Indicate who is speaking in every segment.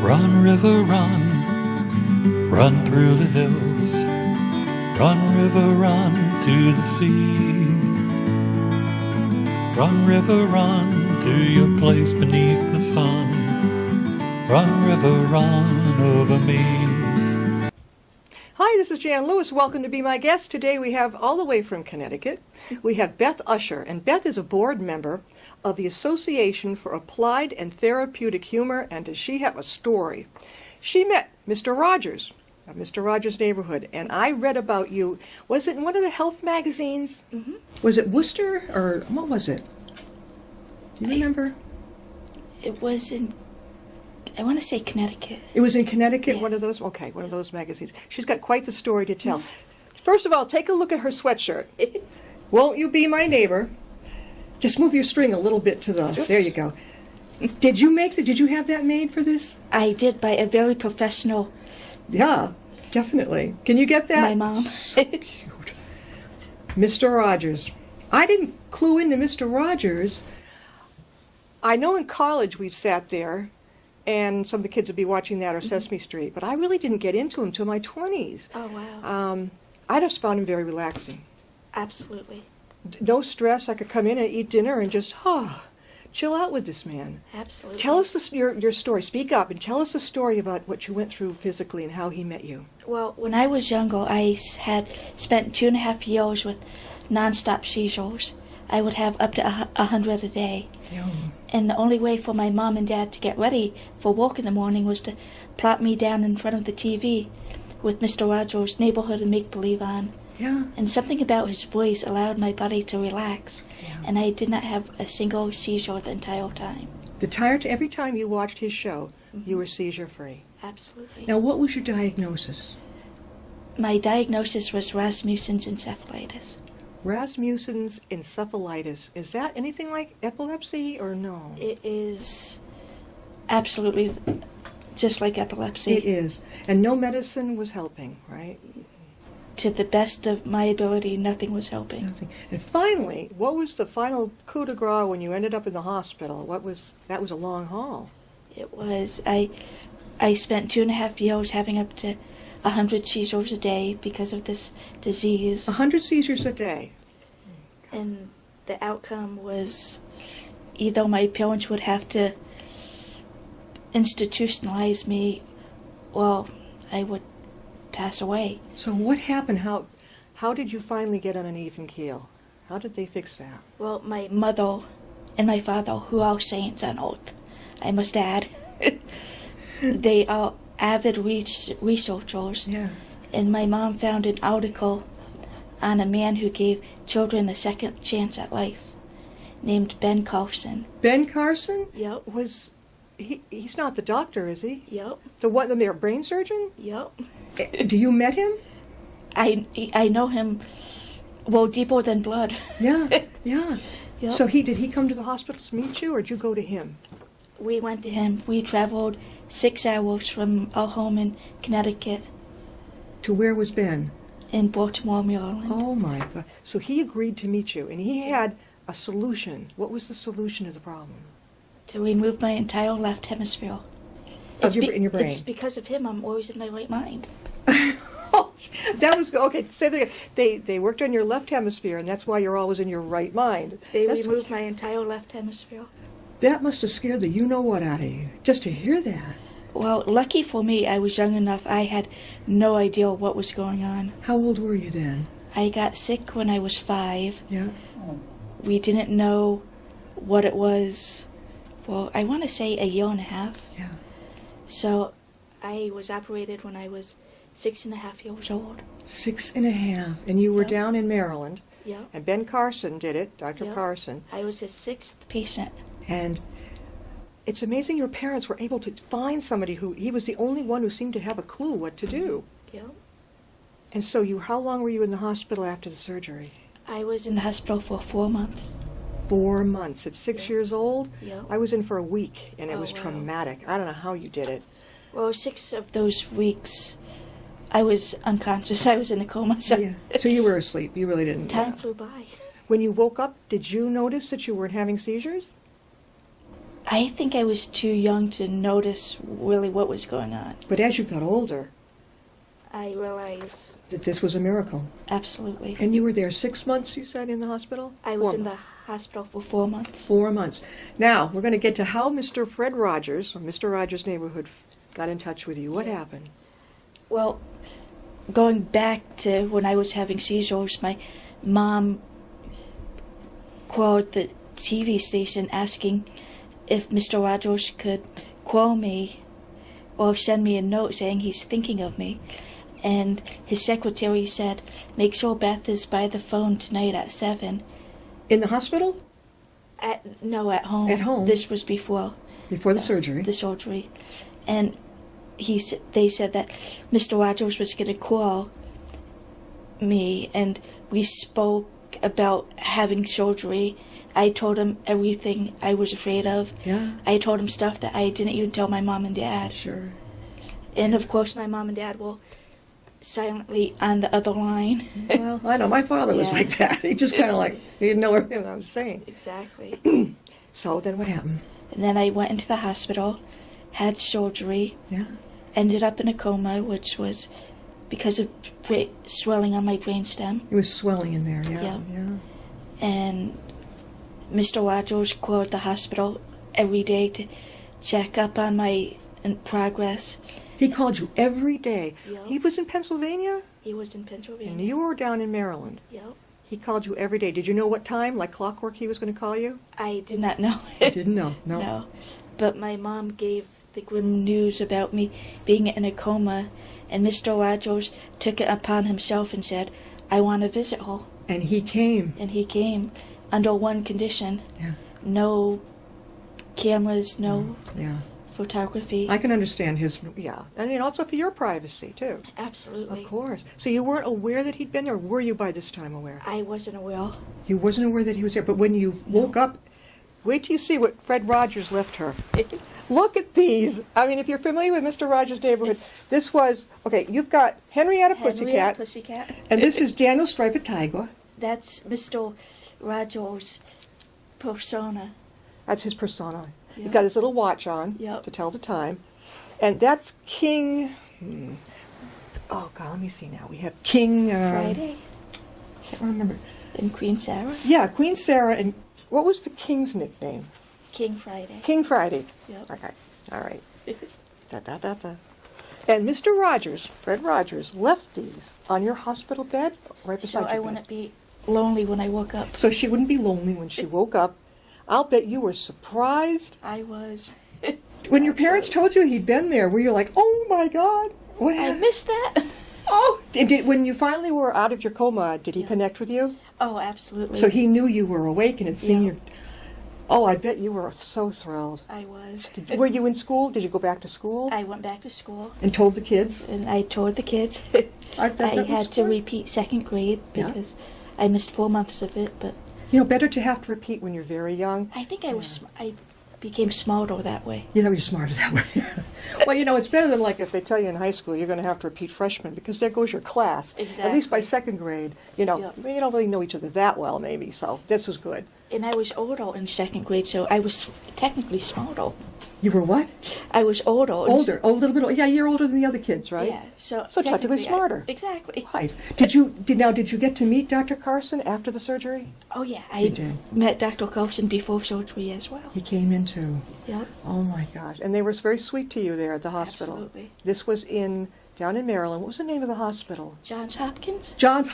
Speaker 1: Run, river, run, run through the hills. Run, river, run to the sea. Run, river, run to your place beneath the sun. Run, river, run over me.
Speaker 2: Hi, this is Jan Lewis. Welcome to be my guest. Today we have, all the way from Connecticut, we have Beth Usher. And Beth is a board member of the Association for Applied and Therapeutic Humor, and does she have a story? She met Mr. Rogers of Mr. Rogers' Neighborhood, and I read about you. Was it in one of the health magazines? Mm-hmm. Was it Worcester, or what was it? Do you remember?
Speaker 3: It was in, I want to say Connecticut.
Speaker 2: It was in Connecticut,
Speaker 3: Yes.
Speaker 2: one of those? Okay, one of those magazines. She's got quite the story to tell. First of all, take a look at her sweatshirt. Won't you be my neighbor? Just move your string a little bit to the...
Speaker 3: Oops.
Speaker 2: There you go. Did you have that made for this?
Speaker 3: I did, by a very professional,
Speaker 2: Yeah, definitely. Can you get that?
Speaker 3: my mom.
Speaker 2: So cute. Mr. Rogers. I didn't clue into Mr. Rogers. I know in college we sat there, and some of the kids would be watching that or Sesame Street, but I really didn't get into him till my 20s.
Speaker 3: Oh, wow.
Speaker 2: I just found him very relaxing.
Speaker 3: Absolutely.
Speaker 2: No stress. I could come in and eat dinner and just, chill out with this man.
Speaker 3: Absolutely.
Speaker 2: Tell us your story. Speak up and tell us a story about what you went through physically and how he met you.
Speaker 3: Well, when I was younger, I had spent 2.5 years with nonstop seizures. I would have up to 100 a day.
Speaker 2: Yeah.
Speaker 3: And the only way for my mom and dad to get ready for work in the morning was to plop me down in front of the TV with Mr. Rogers' Neighborhood and Make-Believe on.
Speaker 2: Yeah.
Speaker 3: And something about his voice allowed my body to relax,
Speaker 2: Yeah.
Speaker 3: and I did not have a single seizure the entire time.
Speaker 2: Every time you watched his show, you were seizure-free.
Speaker 3: Absolutely.
Speaker 2: Now, what was your diagnosis?
Speaker 3: My diagnosis was Rasmussen's encephalitis.
Speaker 2: Rasmussen's encephalitis. Is that anything like epilepsy or no?
Speaker 3: It is absolutely just like epilepsy.
Speaker 2: It is. And no medicine was helping, right?
Speaker 3: To the best of my ability, nothing was helping.
Speaker 2: Nothing. And finally, what was the final coup de grace when you ended up in the hospital? That was a long haul.
Speaker 3: It was, I spent 2.5 years having up to 100 seizures a day because of this disease.
Speaker 2: 100 seizures a day.
Speaker 3: And the outcome was either my parents would have to institutionalize me, or I would pass away.
Speaker 2: So what happened? How did you finally get on an even keel? How did they fix that?
Speaker 3: Well, my mother and my father, who are saints on earth, I must add, they are avid researchers.
Speaker 2: Yeah.
Speaker 3: And my mom found an article on a man who gave children a second chance at life, named Ben Carson.
Speaker 2: Ben Carson?
Speaker 3: Yep.
Speaker 2: He's not the doctor, is he?
Speaker 3: Yep.
Speaker 2: The brain surgeon?
Speaker 3: Yep.
Speaker 2: Do you met him?
Speaker 3: I know him, well, deeper than blood.
Speaker 2: Yeah, yeah.
Speaker 3: Yep.
Speaker 2: So did he come to the hospital to meet you, or did you go to him?
Speaker 3: We went to him. We traveled 6 hours from our home in Connecticut.
Speaker 2: To where was Ben?
Speaker 3: In Baltimore, Maryland.
Speaker 2: Oh my God. So he agreed to meet you, and he had a solution. What was the solution to the problem?
Speaker 3: To remove my entire left hemisphere.
Speaker 2: In your brain?
Speaker 3: It's because of him I'm always in my right mind.
Speaker 2: Oh, that was okay. Say that again. They worked on your left hemisphere, and that's why you're always in your right mind.
Speaker 3: They removed my entire left hemisphere.
Speaker 2: That must have scared the you-know-what out of you, just to hear that.
Speaker 3: Well, lucky for me, I was young enough. I had no idea what was going on.
Speaker 2: How old were you then?
Speaker 3: I got sick when I was 5.
Speaker 2: Yeah.
Speaker 3: We didn't know what it was for, I want to say, 1.5 years.
Speaker 2: Yeah.
Speaker 3: So I was operated when I was 6.5 years old.
Speaker 2: 6.5. And you were
Speaker 3: Yep.
Speaker 2: down in Maryland.
Speaker 3: Yeah.
Speaker 2: And Ben Carson did it, Dr.
Speaker 3: Yep.
Speaker 2: Carson.
Speaker 3: I was his 6th patient.
Speaker 2: And it's amazing your parents were able to find somebody he was the only one who seemed to have a clue what to do.
Speaker 3: Yeah.
Speaker 2: And so how long were you in the hospital after the surgery?
Speaker 3: I was in the hospital for 4 months.
Speaker 2: 4 months. At 6
Speaker 3: Yeah.
Speaker 2: years old?
Speaker 3: Yeah.
Speaker 2: I was in for a week, and it
Speaker 3: Oh,
Speaker 2: was
Speaker 3: wow.
Speaker 2: traumatic. I don't know how you did it.
Speaker 3: Well, 6 of those weeks, I was unconscious. I was in a coma. So
Speaker 2: Yeah. So you were asleep. You really didn't.
Speaker 3: time flew by.
Speaker 2: When you woke up, did you notice that you weren't having seizures?
Speaker 3: I think I was too young to notice really what was going on.
Speaker 2: But as you got older,
Speaker 3: I realized
Speaker 2: that this was a miracle.
Speaker 3: absolutely.
Speaker 2: And you were there 6 months, you said, in the hospital?
Speaker 3: I was in the hospital for 4 months.
Speaker 2: 4 months. Now, we're going to get to how Mr. Fred Rogers, or Mr. Rogers' Neighborhood, got in touch with you. What happened?
Speaker 3: Well, going back to when I was having seizures, my mom called the TV station asking if Mr. Rogers could call me or send me a note saying he's thinking of me. And his secretary said, make sure Beth is by the phone tonight at 7.
Speaker 2: In the hospital?
Speaker 3: No, at home.
Speaker 2: At home?
Speaker 3: This was before.
Speaker 2: Before the surgery?
Speaker 3: The surgery. And they said that Mr. Rogers was going to call me, and we spoke about having surgery. I told him everything I was afraid of.
Speaker 2: Yeah.
Speaker 3: I told him stuff that I didn't even tell my mom and dad.
Speaker 2: Sure.
Speaker 3: And of course my mom and dad were silently on the other line.
Speaker 2: Well, I know. My father was
Speaker 3: Yeah.
Speaker 2: like that. He just kind of like, he didn't know everything I was saying.
Speaker 3: Exactly.
Speaker 2: So then what happened?
Speaker 3: And then I went into the hospital, had surgery,
Speaker 2: Yeah.
Speaker 3: ended up in a coma, which was because of swelling on my brainstem.
Speaker 2: It was swelling in there, yeah.
Speaker 3: Yeah.
Speaker 2: Yeah.
Speaker 3: And Mr. Rogers called the hospital every day to check up on my progress.
Speaker 2: He called you every day.
Speaker 3: Yeah.
Speaker 2: He was in Pennsylvania,
Speaker 3: He was in
Speaker 2: and
Speaker 3: Pennsylvania.
Speaker 2: you were down in Maryland.
Speaker 3: Yep.
Speaker 2: He called you every day. Did you know what time, like clockwork, he was going to call you?
Speaker 3: I did not know.
Speaker 2: You didn't know? No.
Speaker 3: No. But my mom gave the grim news about me being in a coma, and Mr. Rogers took it upon himself and said, I want to visit her.
Speaker 2: And he came.
Speaker 3: And he came under one condition.
Speaker 2: Yeah.
Speaker 3: No cameras, no
Speaker 2: Yeah.
Speaker 3: photography.
Speaker 2: I can understand his, yeah. I mean, also for your privacy, too.
Speaker 3: Absolutely.
Speaker 2: Of course. So you weren't aware that he'd been there, or were you by this time aware?
Speaker 3: I wasn't aware.
Speaker 2: You wasn't aware that he was there, but when you woke up, wait till you see what Fred Rogers left her. Look at these. I mean, if you're familiar with Mr. Rogers' Neighborhood, this was, okay, you've got Henrietta Pussycat,
Speaker 3: Pussycat.
Speaker 2: and this is Daniel Striped Tiger.
Speaker 3: That's Mr. Rogers' persona.
Speaker 2: That's his persona. He's
Speaker 3: Yeah.
Speaker 2: got his little watch on
Speaker 3: Yep.
Speaker 2: to tell the time. And that's King, oh, God, let me see now. We have King,
Speaker 3: Friday.
Speaker 2: can't remember.
Speaker 3: And Queen Sarah.
Speaker 2: Yeah, Queen Sarah, and what was the king's nickname?
Speaker 3: King Friday.
Speaker 2: King Friday.
Speaker 3: Yep.
Speaker 2: Okay, all right. Da. And Mr. Rogers, Fred Rogers, left these on your hospital bed right beside
Speaker 3: So
Speaker 2: your
Speaker 3: I
Speaker 2: bed.
Speaker 3: wouldn't be lonely when I woke up.
Speaker 2: So she wouldn't be lonely when she woke up. I'll bet you were surprised.
Speaker 3: I was.
Speaker 2: When your parents told you he'd been there, were you like, oh my God, what
Speaker 3: I
Speaker 2: happened?
Speaker 3: missed that.
Speaker 2: Oh, when you finally were out of your coma, did he
Speaker 3: Yeah.
Speaker 2: connect with you?
Speaker 3: Oh, absolutely.
Speaker 2: So he knew you were awake and had seen
Speaker 3: Yeah.
Speaker 2: your... Oh, I bet you were so thrilled.
Speaker 3: I was.
Speaker 2: Were you in school? Did you go back to school?
Speaker 3: I went back to school,
Speaker 2: And told the kids?
Speaker 3: and I told the kids.
Speaker 2: I bet
Speaker 3: I
Speaker 2: that was
Speaker 3: had to
Speaker 2: fun.
Speaker 3: repeat second grade
Speaker 2: Yeah.
Speaker 3: because I missed 4 months of it, but
Speaker 2: You know, better to have to repeat when you're very young.
Speaker 3: I think I became smarter that way.
Speaker 2: You know, you're smarter that way. Well, you know, it's better than like if they tell you in high school you're going to have to repeat freshman, because there goes your class. At least by
Speaker 3: Exactly.
Speaker 2: second grade, you know,
Speaker 3: Yeah.
Speaker 2: you don't really know each other that well, maybe. So this was good.
Speaker 3: And I was older in second grade, so I was technically smarter.
Speaker 2: You were what?
Speaker 3: I was older.
Speaker 2: Older, a little bit older. Yeah, you're older than the other kids, right?
Speaker 3: Yeah, so
Speaker 2: technically smarter.
Speaker 3: Exactly.
Speaker 2: Right. Did you get to meet Dr. Carson after the surgery?
Speaker 3: Oh yeah,
Speaker 2: You
Speaker 3: I
Speaker 2: did.
Speaker 3: met Dr. Carson before surgery as well.
Speaker 2: He came in too.
Speaker 3: Yep.
Speaker 2: Oh my gosh! And they were very sweet to you there at the hospital.
Speaker 3: Absolutely.
Speaker 2: This was down in Maryland. What was the name of the hospital?
Speaker 3: Johns Hopkins?
Speaker 2: Johns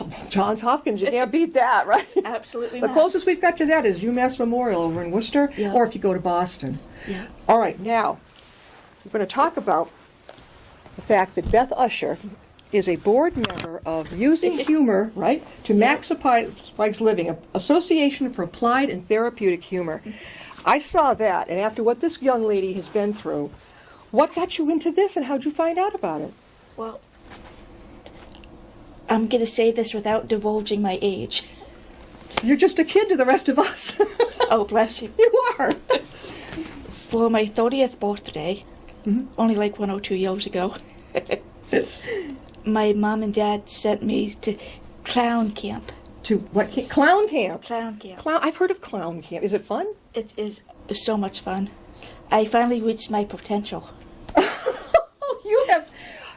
Speaker 2: Hopkins. You can't beat that, right?
Speaker 3: Absolutely
Speaker 2: The
Speaker 3: not.
Speaker 2: closest we've got to that is UMass Memorial over in Worcester,
Speaker 3: Yeah.
Speaker 2: or if you go to Boston.
Speaker 3: Yeah.
Speaker 2: All right, now we're going to talk about the fact that Beth Usher is a board member of Using Humor, right, to Maximize Living, Association for Applied and Therapeutic Humor. I saw that, and after what this young lady has been through, what got you into this, and how'd you find out about it?
Speaker 3: Well, I'm going to say this without divulging my age.
Speaker 2: You're just a kid to the rest of us.
Speaker 3: Oh, bless you.
Speaker 2: You are.
Speaker 3: For my 30th birthday, only like 1 or 2 years ago, my mom and dad sent me to clown camp.
Speaker 2: To what camp? Clown camp.
Speaker 3: Clown camp.
Speaker 2: I've heard of clown camp. Is it fun?
Speaker 3: It is so much fun. I finally reached my potential.
Speaker 2: You have.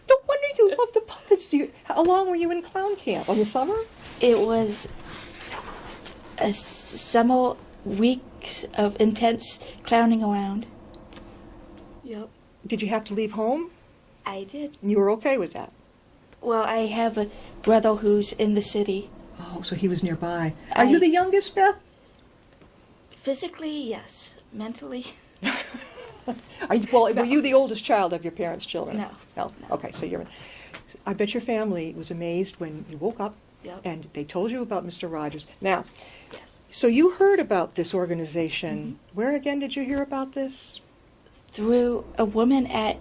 Speaker 2: No wonder you love the puppets. How long were you in clown camp? On the summer?
Speaker 3: It was a summer weeks of intense clowning around. Yep.
Speaker 2: Did you have to leave home?
Speaker 3: I did.
Speaker 2: And you were okay with that?
Speaker 3: Well, I have a brother who's in the city.
Speaker 2: Oh, so he was nearby. Are you the youngest, Beth?
Speaker 3: Physically, yes. Mentally,
Speaker 2: Were you the oldest child of your parents' children?
Speaker 3: No.
Speaker 2: No? Okay, so I bet your family was amazed when you woke up
Speaker 3: Yep.
Speaker 2: and they told you about Mr. Rogers. Now,
Speaker 3: yes.
Speaker 2: so you heard about this organization. Where again did you hear about this?
Speaker 3: Through a woman at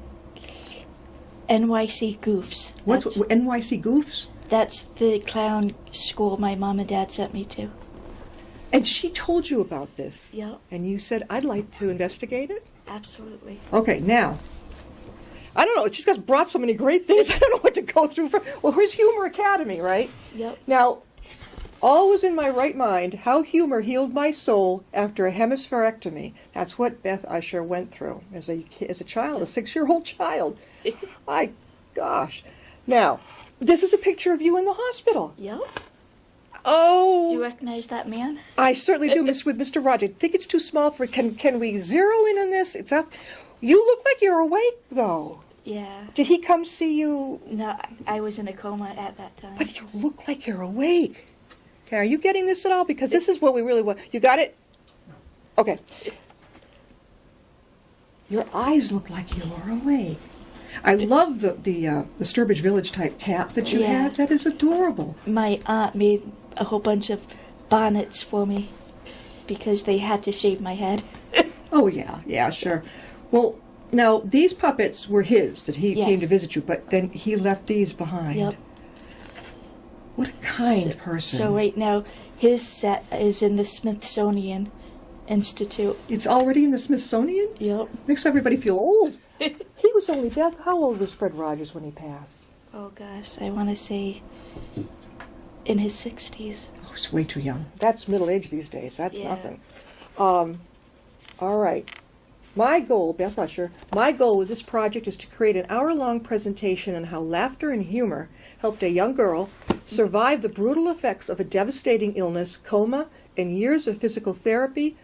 Speaker 3: NYC Goofs.
Speaker 2: What's NYC Goofs?
Speaker 3: That's the clown school my mom and dad sent me to.
Speaker 2: And she told you about this.
Speaker 3: Yep.
Speaker 2: And you said, I'd like to investigate it?
Speaker 3: Absolutely.
Speaker 2: Okay, now, I don't know, it just got brought so many great things, I don't know what to go through. Well, here's Humor Academy, right?
Speaker 3: Yep.
Speaker 2: Now, all was in my right mind, how humor healed my soul after a hemispherectomy. That's what Beth Usher went through as a child, a 6-year-old child. My gosh. Now, this is a picture of you in the hospital.
Speaker 3: Yep.
Speaker 2: Oh.
Speaker 3: Do you recognize that man?
Speaker 2: I certainly do, with Mr. Roger. I think it's too small for. Can we zero in on this? It's up. You look like you're awake, though.
Speaker 3: Yeah.
Speaker 2: Did he come see you?
Speaker 3: No, I was in a coma at that time.
Speaker 2: But you look like you're awake. Okay, are you getting this at all? Because this is what we really want. You got it? Okay. Your eyes look like you are awake. I love the Sturbridge Village type cap that you
Speaker 3: Yeah.
Speaker 2: have. That is adorable.
Speaker 3: My aunt made a whole bunch of bonnets for me because they had to shave my head.
Speaker 2: Oh, yeah, sure. Well, now, these puppets were his, that he came
Speaker 3: Yes.
Speaker 2: to visit you, but then he left these behind.
Speaker 3: Yep.
Speaker 2: What a kind person.
Speaker 3: So right now, his set is in the Smithsonian Institute.
Speaker 2: It's already in the Smithsonian?
Speaker 3: Yep.
Speaker 2: Makes everybody feel old. He was only, Beth, how old was Fred Rogers when he passed?
Speaker 3: Oh gosh, I want to say in his 60s.
Speaker 2: Oh, he's way too young. That's middle age these days. That's
Speaker 3: Yeah.
Speaker 2: nothing. All right. My goal, Beth Usher, my goal with this project is to create an hour-long presentation on how laughter and humor helped a young girl survive the brutal effects of a devastating illness, coma, and years of physical therapy,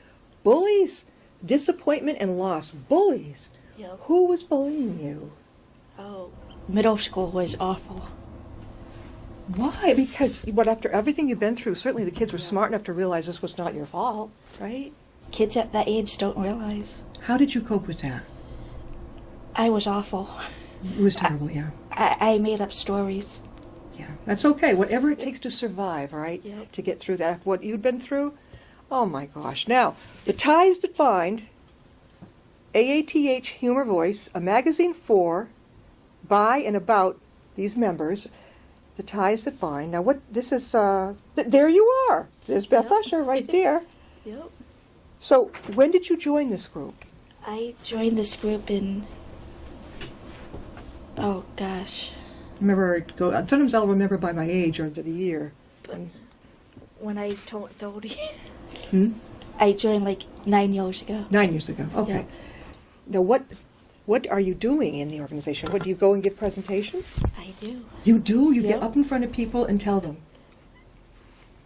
Speaker 2: bullies, disappointment, and loss. Bullies?
Speaker 3: Yep.
Speaker 2: Who was bullying you?
Speaker 3: Oh, middle school was awful.
Speaker 2: Why? Because after everything you've been through, certainly the kids were smart enough to realize this was not your fault, right?
Speaker 3: Kids at that age don't realize.
Speaker 2: How did you cope with that?
Speaker 3: I was awful.
Speaker 2: It was terrible, yeah.
Speaker 3: I made up stories.
Speaker 2: Yeah, that's okay. Whatever it takes to survive, right?
Speaker 3: Yep.
Speaker 2: To get through that. What you'd been through? Oh, my gosh. Now, The Ties That Bind, AATH Humor Voice, a magazine for, by, and about these members, The Ties That Bind. Now, this is, there you are. There's Beth
Speaker 3: Yep.
Speaker 2: Usher right there.
Speaker 3: Yep.
Speaker 2: So, when did you join this group?
Speaker 3: I joined this group in, oh gosh,
Speaker 2: Sometimes I'll remember by my age or the year.
Speaker 3: when I told you.
Speaker 2: Hmm?
Speaker 3: I joined like 9 years ago.
Speaker 2: 9 years ago. Okay.
Speaker 3: Yeah.
Speaker 2: Now, what are you doing in the organization? What, do you go and give presentations?
Speaker 3: I do.
Speaker 2: You do? You get
Speaker 3: Yeah.
Speaker 2: up in front of people and tell them.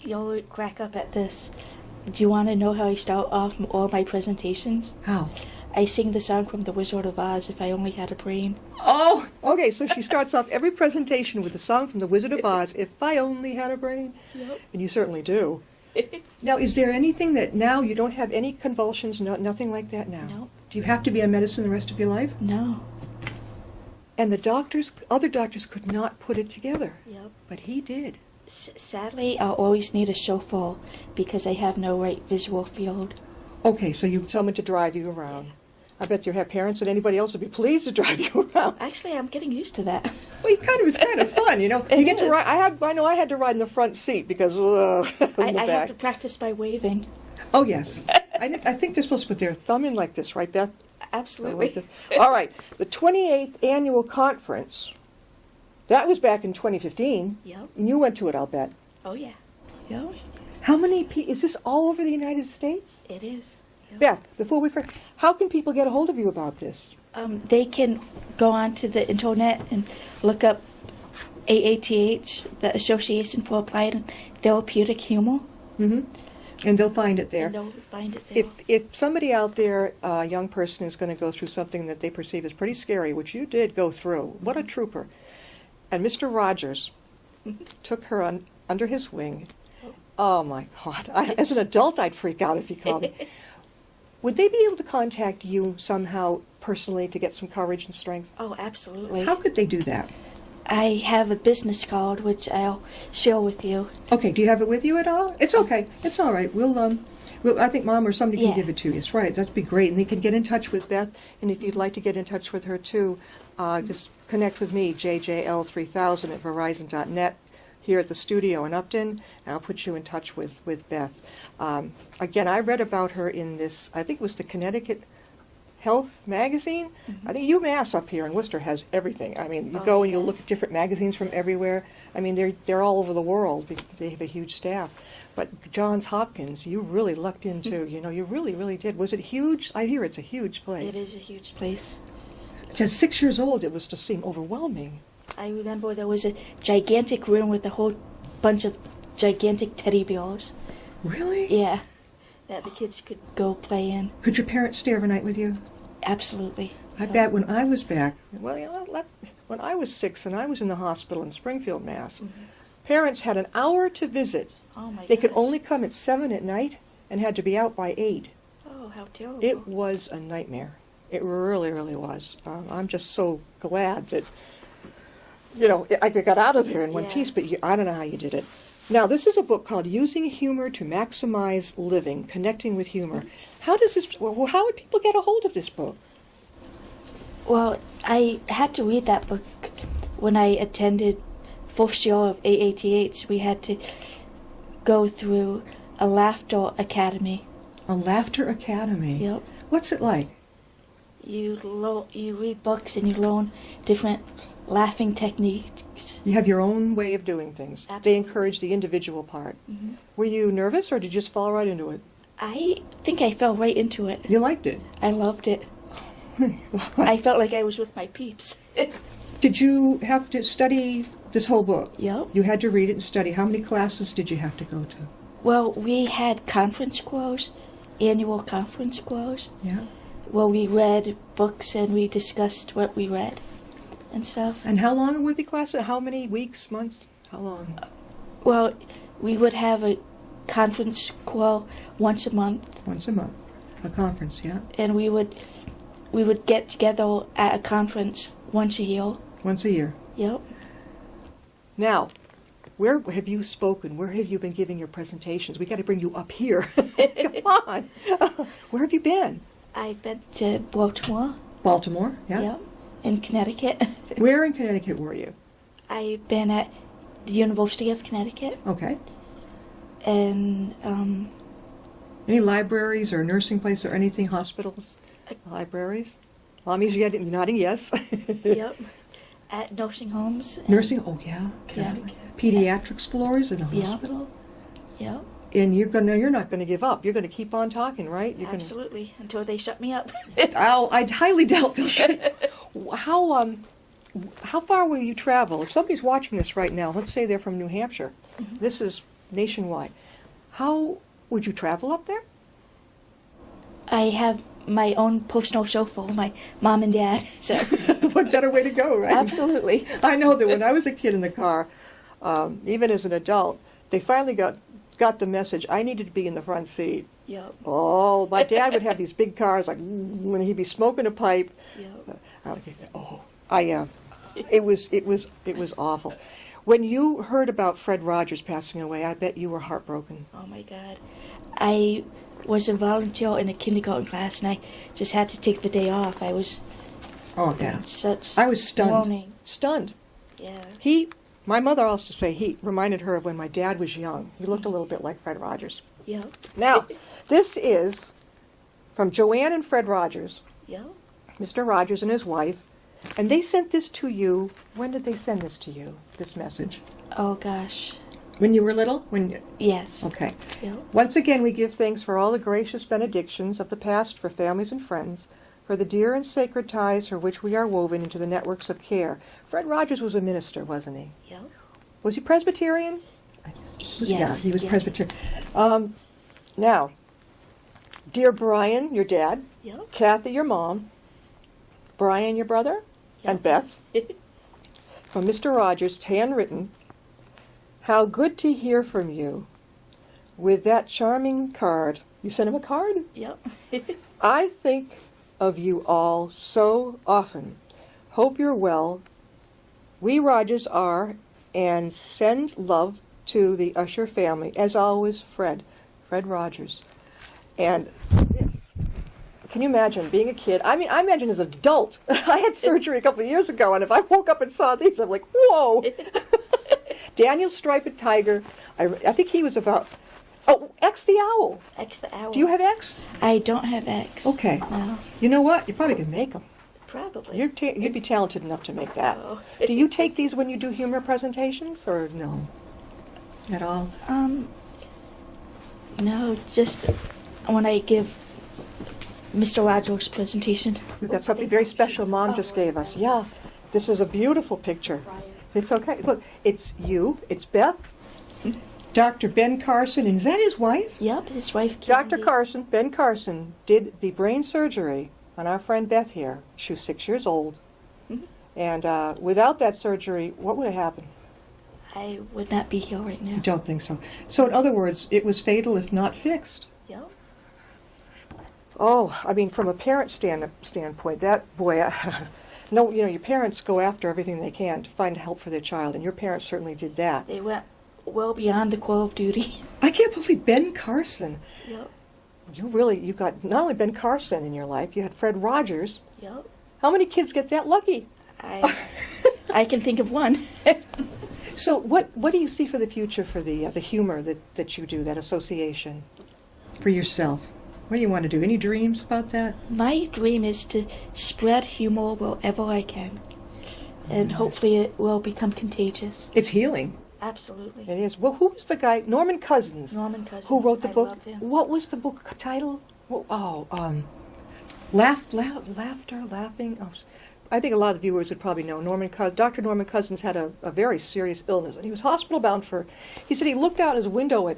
Speaker 3: You'll crack up at this. Do you want to know how I start off all my presentations?
Speaker 2: How?
Speaker 3: I sing the song from The Wizard of Oz, If I Only Had a Brain.
Speaker 2: Oh, okay. So she starts off every presentation with the song from The Wizard of Oz, If I Only Had a Brain.
Speaker 3: Yep.
Speaker 2: And you certainly do. Now, is there anything that now you don't have any convulsions, nothing like that now?
Speaker 3: No.
Speaker 2: Do you have to be on medicine the rest of your life?
Speaker 3: No.
Speaker 2: And other doctors could not put it together.
Speaker 3: Yep.
Speaker 2: But he did.
Speaker 3: Sadly, I'll always need a chauffeur because I have no right visual field.
Speaker 2: Okay, so you someone to drive you around. I bet you have parents and anybody else would be pleased to drive you around.
Speaker 3: Actually, I'm getting used to that.
Speaker 2: Well, it's kind of fun, you know.
Speaker 3: It
Speaker 2: You get to
Speaker 3: is.
Speaker 2: ride. I know I had to ride in the front seat because
Speaker 3: I have to practice by waving.
Speaker 2: Oh yes, I think they're supposed to put their thumb in like this, right, Beth?
Speaker 3: Absolutely.
Speaker 2: Like this. All right, the 28th annual conference. That was back in 2015.
Speaker 3: Yep.
Speaker 2: And you went to it, I'll bet.
Speaker 3: Oh, yeah. Yep.
Speaker 2: How many people? Is this all over the United States?
Speaker 3: It is.
Speaker 2: Beth, before we forget, how can people get a hold of you about this?
Speaker 3: They can go onto the internet and look up AATH, the Association for Applied and Therapeutic Humor.
Speaker 2: Mm-hmm. And they'll find it there.
Speaker 3: And they'll find it there.
Speaker 2: If somebody out there, a young person, is going to go through something that they perceive as pretty scary, which you did go through, what a trooper. And Mr. Rogers took her under his wing. Oh, my God. As an adult, I'd freak out if he called me. Would they be able to contact you somehow personally to get some courage and strength?
Speaker 3: Oh, absolutely.
Speaker 2: How could they do that?
Speaker 3: I have a business card which I'll share with you.
Speaker 2: Okay, do you have it with you at all? It's okay. It's all right. We'll I think Mom or somebody can
Speaker 3: Yeah.
Speaker 2: give it to you. That's right. That'd be great. And they can get in touch with Beth. And if you'd like to get in touch with her too, just connect with me, JJL3000 at Verizon.net here at the studio in Upton, and I'll put you in touch with Beth. Again, I read about her in this, I think it was the Connecticut Health magazine.
Speaker 3: Mm-hmm.
Speaker 2: I think UMass up here in Worcester has everything. I mean, you
Speaker 3: Oh,
Speaker 2: go and you
Speaker 3: yeah.
Speaker 2: look at different magazines from everywhere. I mean, they're all over the world. They have a huge staff. But Johns Hopkins, you really lucked into. You really, really did. Was it huge? I hear it's a huge place.
Speaker 3: It is a huge place.
Speaker 2: Just 6 years old, it was to seem overwhelming.
Speaker 3: I remember there was a gigantic room with a whole bunch of gigantic teddy bears.
Speaker 2: Really?
Speaker 3: Yeah, that the kids could go play in.
Speaker 2: Could your parents stay overnight with you?
Speaker 3: Absolutely.
Speaker 2: I bet when I was back, when I was 6 and I was in the hospital in Springfield, Mass., parents had an hour to visit.
Speaker 3: Oh my
Speaker 2: They could
Speaker 3: gosh.
Speaker 2: only come at 7 at night and had to be out by 8.
Speaker 3: Oh, how terrible.
Speaker 2: It was a nightmare. It really, really was. I'm just so glad that, I got out of there in one
Speaker 3: Yeah.
Speaker 2: piece, but I don't know how you did it. Now, this is a book called Using Humor to Maximize Living, Connecting with Humor. How would people get a hold of this book?
Speaker 3: Well, I had to read that book when I attended first year of AATH. We had to go through a laughter academy.
Speaker 2: A Laughter Academy.
Speaker 3: Yep.
Speaker 2: What's it like?
Speaker 3: You read books and you learn different laughing techniques.
Speaker 2: You have your own way of doing things. They
Speaker 3: Absolutely.
Speaker 2: encourage the individual part.
Speaker 3: Mhm.
Speaker 2: Were you nervous, or did you just fall right into it?
Speaker 3: I think I fell right into it.
Speaker 2: You liked it.
Speaker 3: I loved it. I felt like I was with my peeps.
Speaker 2: Did you have to study this whole book?
Speaker 3: Yep.
Speaker 2: You had to read it and study. How many classes did you have to go to?
Speaker 3: Well, we had conference calls, annual conference calls,
Speaker 2: Yeah.
Speaker 3: where we read books and we discussed what we read and stuff.
Speaker 2: And how long were the classes? How many weeks, months? How long?
Speaker 3: Well, we would have a conference call once a month,
Speaker 2: Once a month. A conference, yeah.
Speaker 3: and we would get together at a conference once a year.
Speaker 2: Once a year.
Speaker 3: Yep.
Speaker 2: Now, where have you spoken? Where have you been giving your presentations? We got to bring you up here. Come on. Where have you been?
Speaker 3: I've been to Baltimore.
Speaker 2: Baltimore, yeah.
Speaker 3: Yep. In Connecticut.
Speaker 2: Where in Connecticut were you?
Speaker 3: I've been at the University of Connecticut,
Speaker 2: Okay.
Speaker 3: and
Speaker 2: Any libraries or nursing place or anything? Hospitals? Libraries? Mommy's nodding yes.
Speaker 3: yep, at nursing homes. and-
Speaker 2: Nursing? Oh, yeah. Connecticut. Pediatrics floors in a
Speaker 3: Yeah.
Speaker 2: hospital?
Speaker 3: Yep,
Speaker 2: And you're not going to give up. You're going to keep on talking, right? You're
Speaker 3: absolutely, until they shut me up.
Speaker 2: I highly doubt they'll shut. How far will you travel? If somebody's watching this right now, let's say they're from New Hampshire. This is nationwide. How would you travel up there?
Speaker 3: I have my own personal chauffeur, my mom and dad. So
Speaker 2: What better way to go, right?
Speaker 3: absolutely.
Speaker 2: I know that when I was a kid in the car, even as an adult, they finally got the message. I needed to be in the front seat.
Speaker 3: Yep.
Speaker 2: Oh, my dad would have these big cars, like when he'd be smoking a pipe.
Speaker 3: Yep.
Speaker 2: It was awful. When you heard about Fred Rogers passing away, I bet you were heartbroken.
Speaker 3: Oh my God. I was a volunteer in a kindergarten class, and I just had to take the day off. I was
Speaker 2: Oh, yeah.
Speaker 3: such.
Speaker 2: I was stunned.
Speaker 3: mourning.
Speaker 2: Stunned.
Speaker 3: Yeah.
Speaker 2: My mother also say he reminded her of when my dad was young. He looked a little bit like Fred Rogers.
Speaker 3: Yep.
Speaker 2: Now, this is from Joanne and Fred Rogers,
Speaker 3: Yep.
Speaker 2: Mr. Rogers and his wife, and they sent this to you. When did they send this to you, this message?
Speaker 3: Oh gosh.
Speaker 2: When you were little?
Speaker 3: Yes.
Speaker 2: Okay.
Speaker 3: Yep.
Speaker 2: Once again, we give thanks for all the gracious benedictions of the past for families and friends, for the dear and sacred ties for which we are woven into the networks of care. Fred Rogers was a minister, wasn't he?
Speaker 3: Yep.
Speaker 2: Was he Presbyterian?
Speaker 3: Yes.
Speaker 2: Yeah, he was
Speaker 3: yeah.
Speaker 2: Presbyterian. Now, dear Brian, your dad,
Speaker 3: Yep.
Speaker 2: Kathy, your mom, Brian, your brother, and
Speaker 3: Yep.
Speaker 2: Beth, from Mr. Rogers, handwritten, how good to hear from you with that charming card. You sent him a card?
Speaker 3: Yep.
Speaker 2: I think of you all so often. Hope you're well. We Rogers are, and send love to the Usher family. As always, Fred Rogers. And this, can you imagine being a kid? I mean, I imagine as an adult. I had surgery a couple of years ago, and if I woke up and saw these, I'm like, whoa. Daniel Striped Tiger. I think he was about, X the Owl.
Speaker 3: X the Owl.
Speaker 2: Do you have X?
Speaker 3: I don't have X.
Speaker 2: Okay.
Speaker 3: No.
Speaker 2: You know what? You probably can make them.
Speaker 3: Probably.
Speaker 2: You'd be talented enough to make that.
Speaker 3: Oh.
Speaker 2: Do you take these when you do humor presentations, or no? At all?
Speaker 3: No, just when I give Mr. Rogers' presentation.
Speaker 2: We've got something very special Mom just gave us. Yeah. This is a beautiful picture. It's okay. Look, it's you, it's Beth, Dr. Ben Carson, and is that his wife?
Speaker 3: Yep, his wife.
Speaker 2: Dr. Carson, Ben Carson, did the brain surgery on our friend Beth here. She was 6 years old.
Speaker 3: Mhm.
Speaker 2: And without that surgery, what would have happened?
Speaker 3: I would not be here right now.
Speaker 2: You don't think so. So in other words, it was fatal if not fixed.
Speaker 3: Yep.
Speaker 2: Oh, I mean, from a parent standpoint, that, boy, no, your parents go after everything they can to find help for their child, and your parents certainly did that.
Speaker 3: They went well beyond the call of duty.
Speaker 2: I can't believe Ben Carson.
Speaker 3: Yep.
Speaker 2: You got not only Ben Carson in your life, you had Fred Rogers.
Speaker 3: Yep.
Speaker 2: How many kids get that lucky?
Speaker 3: I can think of one.
Speaker 2: So what do you see for the future for the humor that you do, that association? For yourself. What do you want to do? Any dreams about that?
Speaker 3: My dream is to spread humor wherever I can. And hopefully it will become contagious.
Speaker 2: It's healing.
Speaker 3: Absolutely.
Speaker 2: It is. Well, who was the guy? Norman Cousins.
Speaker 3: Norman Cousins.
Speaker 2: Who wrote the
Speaker 3: I
Speaker 2: book?
Speaker 3: love him.
Speaker 2: What was the book title? Laughing. Oh, I think a lot of the viewers would probably know. Dr. Norman Cousins had a very serious illness, and he was hospital bound he said he looked out his window at,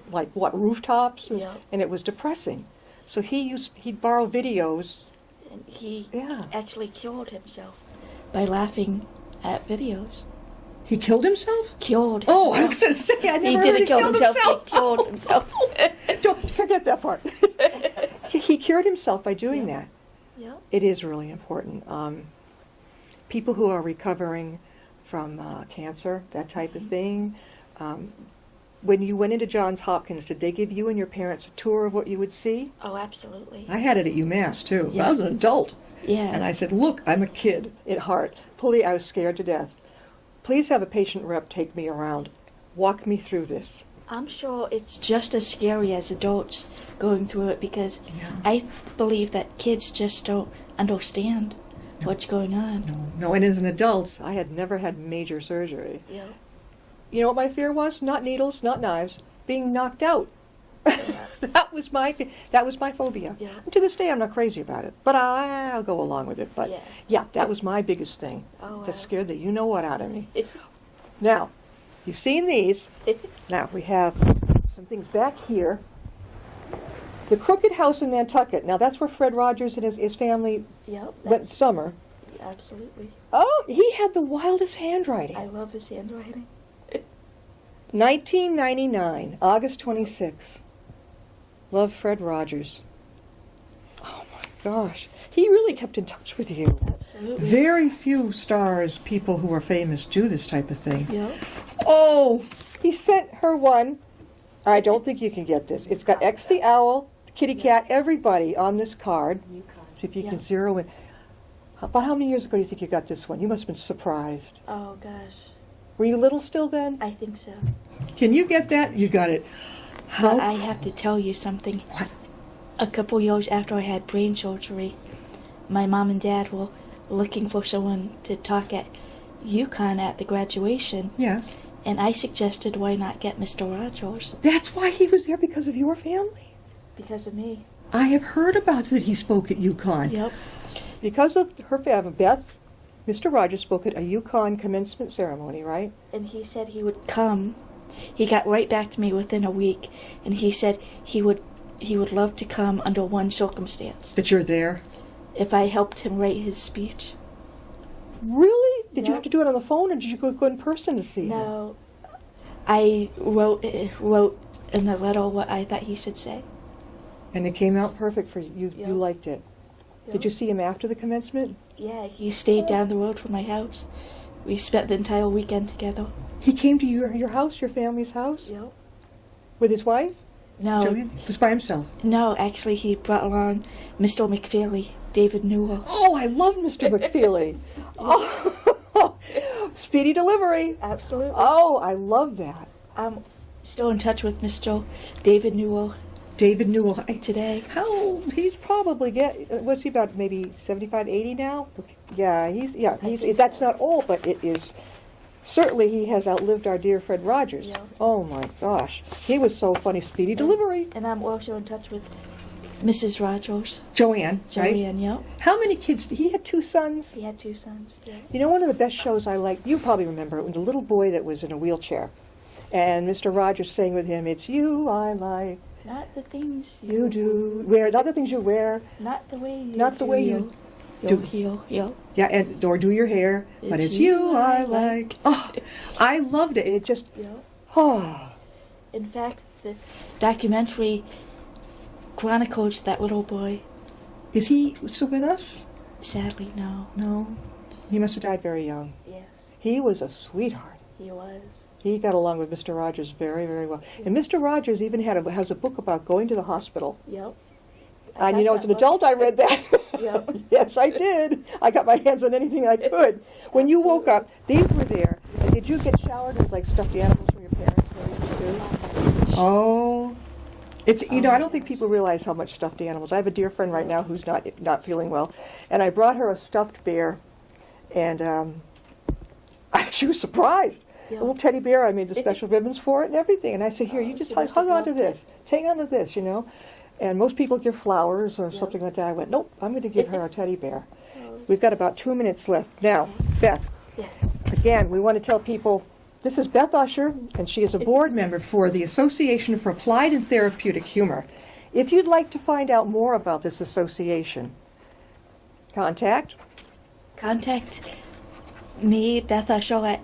Speaker 2: rooftops,
Speaker 3: Yeah.
Speaker 2: and it was depressing. So he'd borrow videos.
Speaker 3: And he
Speaker 2: Yeah.
Speaker 3: actually killed himself by laughing at videos.
Speaker 2: He killed himself?
Speaker 3: Killed.
Speaker 2: Oh, I was
Speaker 3: himself.
Speaker 2: going to say, I never
Speaker 3: He
Speaker 2: heard
Speaker 3: didn't
Speaker 2: he
Speaker 3: kill
Speaker 2: killed
Speaker 3: himself.
Speaker 2: himself.
Speaker 3: He killed himself.
Speaker 2: Don't forget that part. He cured himself by doing
Speaker 3: Yeah.
Speaker 2: that.
Speaker 3: Yeah.
Speaker 2: It is really important. People who are recovering from cancer, that type of thing. When you went into Johns Hopkins, did they give you and your parents a tour of what you would see?
Speaker 3: Oh, absolutely.
Speaker 2: I had it at UMass, too.
Speaker 3: Yeah.
Speaker 2: I was an adult.
Speaker 3: Yeah.
Speaker 2: And I said, look, I'm a kid at heart. I was scared to death. Please have a patient rep take me around. Walk me through this.
Speaker 3: I'm sure it's just as scary as adults going through it because
Speaker 2: Yeah.
Speaker 3: I believe that kids just don't understand what's going on.
Speaker 2: No, and as an adult, I had never had major surgery.
Speaker 3: Yeah.
Speaker 2: You know what my fear was? Not needles, not knives, being knocked out. That was my phobia.
Speaker 3: Yeah.
Speaker 2: And to this day, I'm not crazy about it, but I'll go along with it. But
Speaker 3: Yeah.
Speaker 2: that was my biggest thing.
Speaker 3: Oh,
Speaker 2: That
Speaker 3: wow.
Speaker 2: scared the you-know-what out of me. Now, you've seen these. Now, we have some things back here. The Crooked House in Nantucket. Now, that's where Fred Rogers and his family
Speaker 3: Yep.
Speaker 2: went summer.
Speaker 3: Absolutely.
Speaker 2: Oh, he had the wildest handwriting.
Speaker 3: I love his handwriting.
Speaker 2: 1999, August 26th. Love, Fred Rogers. Oh my gosh. He really kept in touch with you.
Speaker 3: Absolutely.
Speaker 2: Very few people who are famous do this type of thing.
Speaker 3: Yep.
Speaker 2: Oh, he sent her one. I don't think you can get this. It's got X the Owl, the kitty cat, everybody on this card. See if you can zero in. About how many years ago do you think you got this one? You must have been surprised.
Speaker 3: Oh, gosh.
Speaker 2: Were you little still then?
Speaker 3: I think so.
Speaker 2: Can you get that? You got it.
Speaker 3: But I have to tell you something.
Speaker 2: What?
Speaker 3: A couple years after I had brain surgery, my mom and dad were looking for someone to talk at UConn at the graduation.
Speaker 2: Yeah.
Speaker 3: And I suggested, why not get Mr. Rogers?
Speaker 2: That's why he was there, because of your family?
Speaker 3: Because of me.
Speaker 2: I have heard about that he spoke at UConn.
Speaker 3: Yep.
Speaker 2: Because of her family, Beth, Mr. Rogers spoke at a UConn commencement ceremony, right?
Speaker 3: And he said he would come. He got right back to me within a week, and he said he would love to come under one circumstance.
Speaker 2: That you're there?
Speaker 3: If I helped him write his speech.
Speaker 2: Really? Did you
Speaker 3: Yep.
Speaker 2: have to do it on the phone, or did you go in person to see him?
Speaker 3: No. I wrote in the letter what I thought he should say.
Speaker 2: And it came out perfect for you.
Speaker 3: Yep.
Speaker 2: You liked it.
Speaker 3: Yep.
Speaker 2: Did you see him after the commencement?
Speaker 3: Yeah, he stayed down the road from my house. We spent the entire weekend together.
Speaker 2: He came to your house, your family's house?
Speaker 3: Yep.
Speaker 2: With his wife?
Speaker 3: No,
Speaker 2: Joanne? Just by himself?
Speaker 3: no, actually he brought along Mr. McFeely, David Newell.
Speaker 2: Oh, I love Mr. McFeely. Oh, speedy delivery.
Speaker 3: Absolutely.
Speaker 2: Oh, I love that.
Speaker 3: I'm still in touch with Mr. David Newell
Speaker 2: David Newell.
Speaker 3: today.
Speaker 2: How old? He's probably what's he about? Maybe 75, 80 now? Yeah, that's not old, but it is. Certainly he has outlived our dear Fred Rogers.
Speaker 3: Yeah.
Speaker 2: Oh my gosh. He was so funny. Speedy delivery.
Speaker 3: And I'm also in touch with Mrs. Rogers.
Speaker 2: Joanne, right?
Speaker 3: Joanne, yep.
Speaker 2: How many kids? He had 2 sons.
Speaker 3: He had 2 sons. Yeah.
Speaker 2: You know, one of the best shows I liked, you probably remember it, was a little boy that was in a wheelchair. And Mr. Rogers sang with him, "It's you I like,
Speaker 3: Not the things
Speaker 2: you do." Not the things you wear.
Speaker 3: Not the way you
Speaker 2: Not the way you
Speaker 3: do.
Speaker 2: do.
Speaker 3: Yep.
Speaker 2: Yeah, and or do your hair, but it's you I like. Oh, I loved it. It just,
Speaker 3: Yep.
Speaker 2: oh.
Speaker 3: In fact, the documentary chronicles that little boy.
Speaker 2: Is he still with us?
Speaker 3: Sadly, no.
Speaker 2: No. He must have died very young.
Speaker 3: Yes,
Speaker 2: He was a sweetheart.
Speaker 3: he was.
Speaker 2: He got along with Mr. Rogers very, very well. And Mr. Rogers even has a book about going to the hospital.
Speaker 3: Yep.
Speaker 2: And you know, as an adult, I read that.
Speaker 3: Yep.
Speaker 2: Yes, I did. I got my hands on anything I could. When you woke up, these were there. And did you get showered with like stuffed animals from your parents? Or anything too? Oh, it's I don't think people realize how much stuffed animals. I have a dear friend right now who's not feeling well, and I brought her a stuffed bear, and she was surprised.
Speaker 3: Yep.
Speaker 2: A little teddy bear. I made the special ribbons for it and everything. And I said, "Here, you just hug on to this. Hang on to this, you know." And most people give flowers or something like that. I went, "Nope, I'm going to give her a teddy bear." We've got about 2 minutes left. Now, Beth,
Speaker 3: Yes.
Speaker 2: again, we want to tell people, this is Beth Usher, and she is a board member for the Association for Applied and Therapeutic Humor. If you'd like to find out more about this association, contact
Speaker 3: Me, Beth Usher.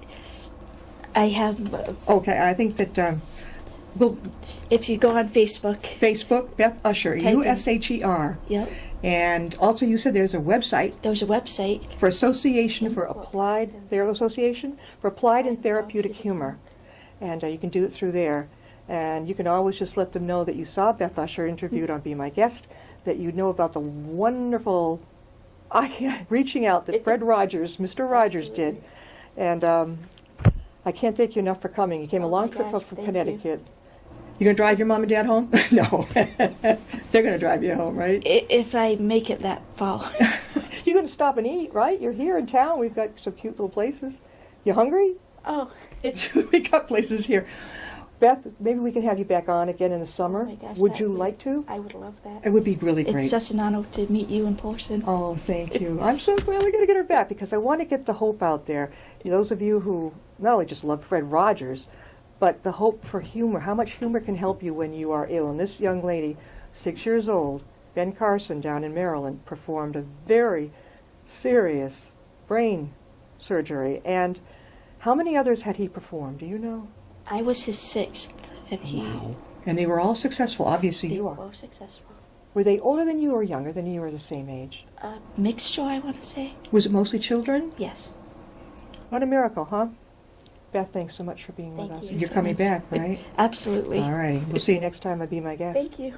Speaker 3: I have.
Speaker 2: Okay, I think that we'll
Speaker 3: If you go on Facebook.
Speaker 2: Facebook, Beth Usher,
Speaker 3: Type in-
Speaker 2: USHER.
Speaker 3: Yep.
Speaker 2: And also you said there's a website
Speaker 3: There's a website.
Speaker 2: for Association for Applied, their association for Applied and Therapeutic Humor. And you can do it through there. And you can always just let them know that you saw Beth Usher interviewed on Be My Guest, that you know about the wonderful reaching out that Fred Rogers, Mr. Rogers did. And I can't thank you enough for coming. You came a
Speaker 3: Oh
Speaker 2: long
Speaker 3: my
Speaker 2: trip
Speaker 3: gosh,
Speaker 2: up from
Speaker 3: thank
Speaker 2: Connecticut. You going to drive your mom and dad home? No. They're going to drive you home, right?
Speaker 3: If I make it that far.
Speaker 2: You're going to stop and eat, right? You're here in town. We've got some cute little places. You hungry?
Speaker 3: Oh.
Speaker 2: We got places here. Beth, maybe we can have you back on again in the summer.
Speaker 3: Oh my gosh,
Speaker 2: Would
Speaker 3: that
Speaker 2: you
Speaker 3: would-
Speaker 2: like to?
Speaker 3: I would love that.
Speaker 2: It would be really great.
Speaker 3: It's such an honor to meet you in person.
Speaker 2: Oh, thank you. I'm so glad we're going to get her back because I want to get the hope out there. Those of you who not only just love Fred Rogers, but the hope for humor, how much humor can help you when you are ill. And this young lady, 6 years old, Ben Carson down in Maryland, performed a very serious brain surgery. And how many others had he performed? Do you know?
Speaker 3: I was his 6th, and he.
Speaker 2: Wow. And they were all successful, obviously.
Speaker 3: They
Speaker 2: You
Speaker 3: were
Speaker 2: are.
Speaker 3: all successful.
Speaker 2: Were they older than you or younger than you or the same age?
Speaker 3: Mixture, I want to say.
Speaker 2: Was it mostly children?
Speaker 3: Yes.
Speaker 2: What a miracle, huh? Beth, thanks so much for being
Speaker 3: Thank
Speaker 2: with us.
Speaker 3: you.
Speaker 2: You're
Speaker 3: so
Speaker 2: coming
Speaker 3: much.
Speaker 2: back, right?
Speaker 3: Absolutely.
Speaker 2: All right. We'll see you next time. I'll be my guest.
Speaker 3: Thank you.